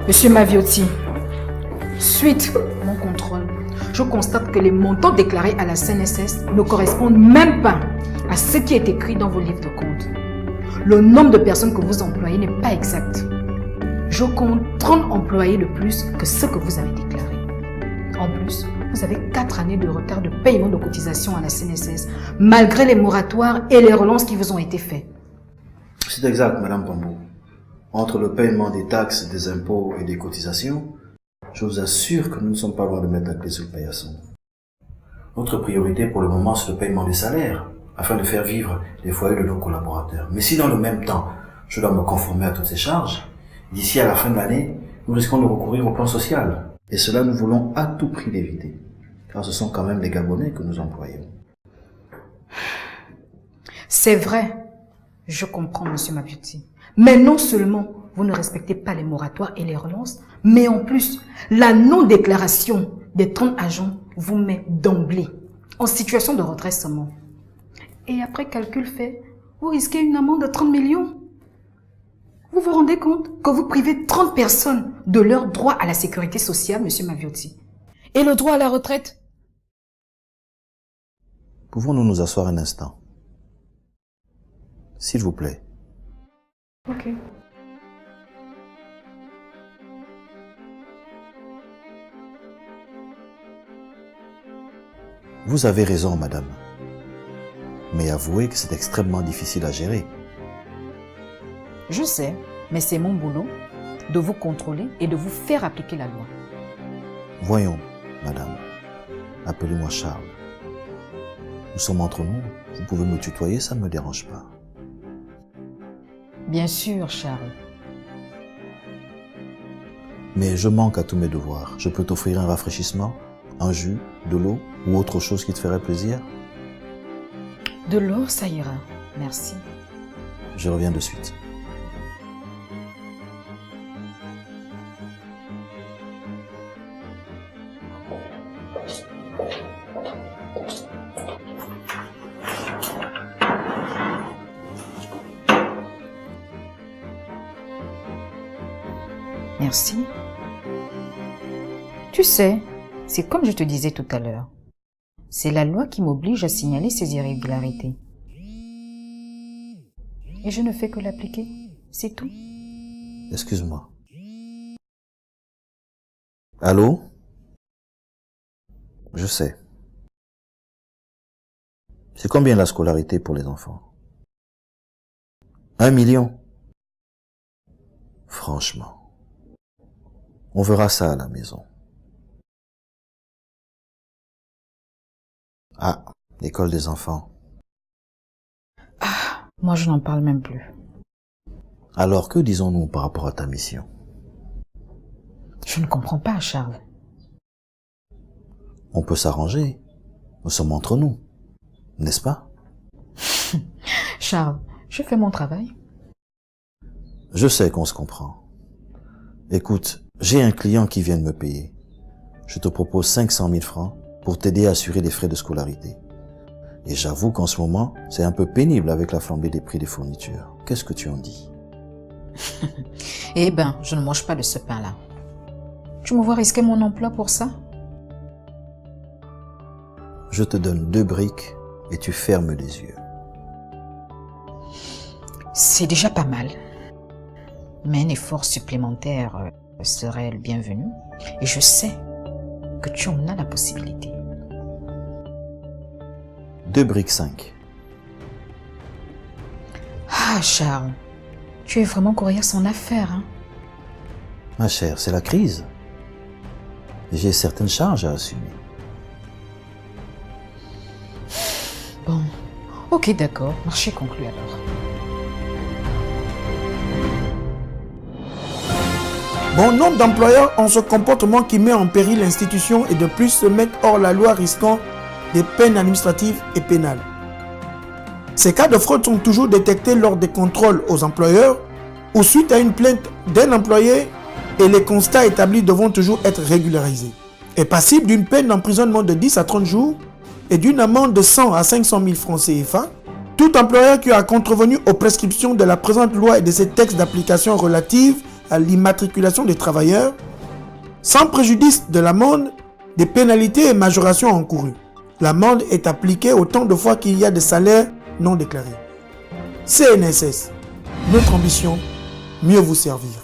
Monsieur Maviotti, suite à mon contrôle, je constate que les montants déclarés à la CNSS ne correspondent même pas à ce qui est écrit dans vos livres de compte. Le nombre de personnes que vous employez n'est pas exact. Je compte 30 employés de plus que ce que vous avez déclaré. En plus, vous avez 4 années de retard de paiement de cotisation à la CNSS, malgré les moratoires et les relances qui vous ont été faits. C'est exact, Madame Pambou. Entre le paiement des taxes, des impôts et des cotisations, je vous assure que nous ne sommes pas loin de mettre la clé sur le paillasson. Notre priorité pour le moment, c'est le paiement des salaires, afin de faire vivre les foyers de nos collaborateurs. Mais si dans le même temps, je dois me conformer à toutes ces charges, d'ici à la fin de l'année, nous risquons de recourir au plan social. Et cela, nous voulons à tout prix l'éviter, car ce sont quand même les Gabonais que nous employons. C'est vrai, je comprends, Monsieur Maviotti. Mais non seulement vous ne respectez pas les moratoires et les relances, mais en plus, la non-déclaration des 30 agents vous met d'emblée en situation de redressement. Et après calcul fait, vous risquez une amende de 30 millions. Vous vous rendez compte que vous privez 30 personnes de leur droit à la sécurité sociale, Monsieur Maviotti, et le droit à la retraite? Pouvons-nous nous asseoir un instant? S'il vous plaît. Ok. Vous avez raison, madame. Mais avouez que c'est extrêmement difficile à gérer. Je sais, mais c'est mon boulot de vous contrôler et de vous faire appliquer la loi. Voyons, madame. Appelez-moi Charles. Nous sommes entre nous. Vous pouvez me tutoyer, ça ne me dérange pas. Bien sûr, Charles. Mais je manque à tous mes devoirs. Je peux t'offrir un rafraîchissement, un jus, de l'eau ou autre chose qui te ferait plaisir? De l'eau, ça ira. Merci. Je reviens de suite. Merci. Tu sais, c'est comme je te disais tout à l'heure. C'est la loi qui m'oblige à signaler ces irrégularités. Et je ne fais que l'appliquer. C'est tout. Excuse-moi. Allô? Je sais. C'est combien la scolarité pour les enfants? 1 million? Franchement. On verra ça à la maison. Ah, l'école des enfants. Ah, moi je n'en parle même plus. Alors que disons-nous par rapport à ta mission? Je ne comprends pas, Charles. On peut s'arranger. Nous sommes entre nous, n'est-ce pas? Charles, je fais mon travail. Je sais qu'on se comprend. Écoute, j'ai un client qui vient de me payer. Je te propose 500 000 francs pour t'aider à assurer les frais de scolarité. Et j'avoue qu'en ce moment, c'est un peu pénible avec la flambée des prix des fournitures. Qu'est-ce que tu en dis? Eh ben, je ne mange pas de ce pain-là. Tu me vois risquer mon emploi pour ça? Je te donne 2 briques et tu fermes les yeux. C'est déjà pas mal. Mais un effort supplémentaire serait le bienvenu. Et je sais que tu en as la possibilité. 2 briques 5. Ah, Charles, tu es vraiment coriace en affaires, hein? Ma chère, c'est la crise. J'ai certaines charges à assumer. Bon, ok, d'accord. Marché conclu alors. Bon nombre d'employeurs ont ce comportement qui met en péril l'institution et de plus se mettent hors la loi risquant des peines administratives et pénales. Ces cas de fraude sont toujours détectés lors des contrôles aux employeurs ou suite à une plainte d'un employé et les constats établis devront toujours être régularisés. Est passible d'une peine d'emprisonnement de 10 à 30 jours et d'une amende de 100 à 500 000 francs CFA. Tout employeur qui a contrevenu aux prescriptions de la présente loi et de ses textes d'application relatifs à l'immatriculation des travailleurs, sans préjudice de l'amende, des pénalités et majorations encourues. L'amende est appliquée autant de fois qu'il y a des salaires non déclarés. CNSS, notre ambition, mieux vous servir.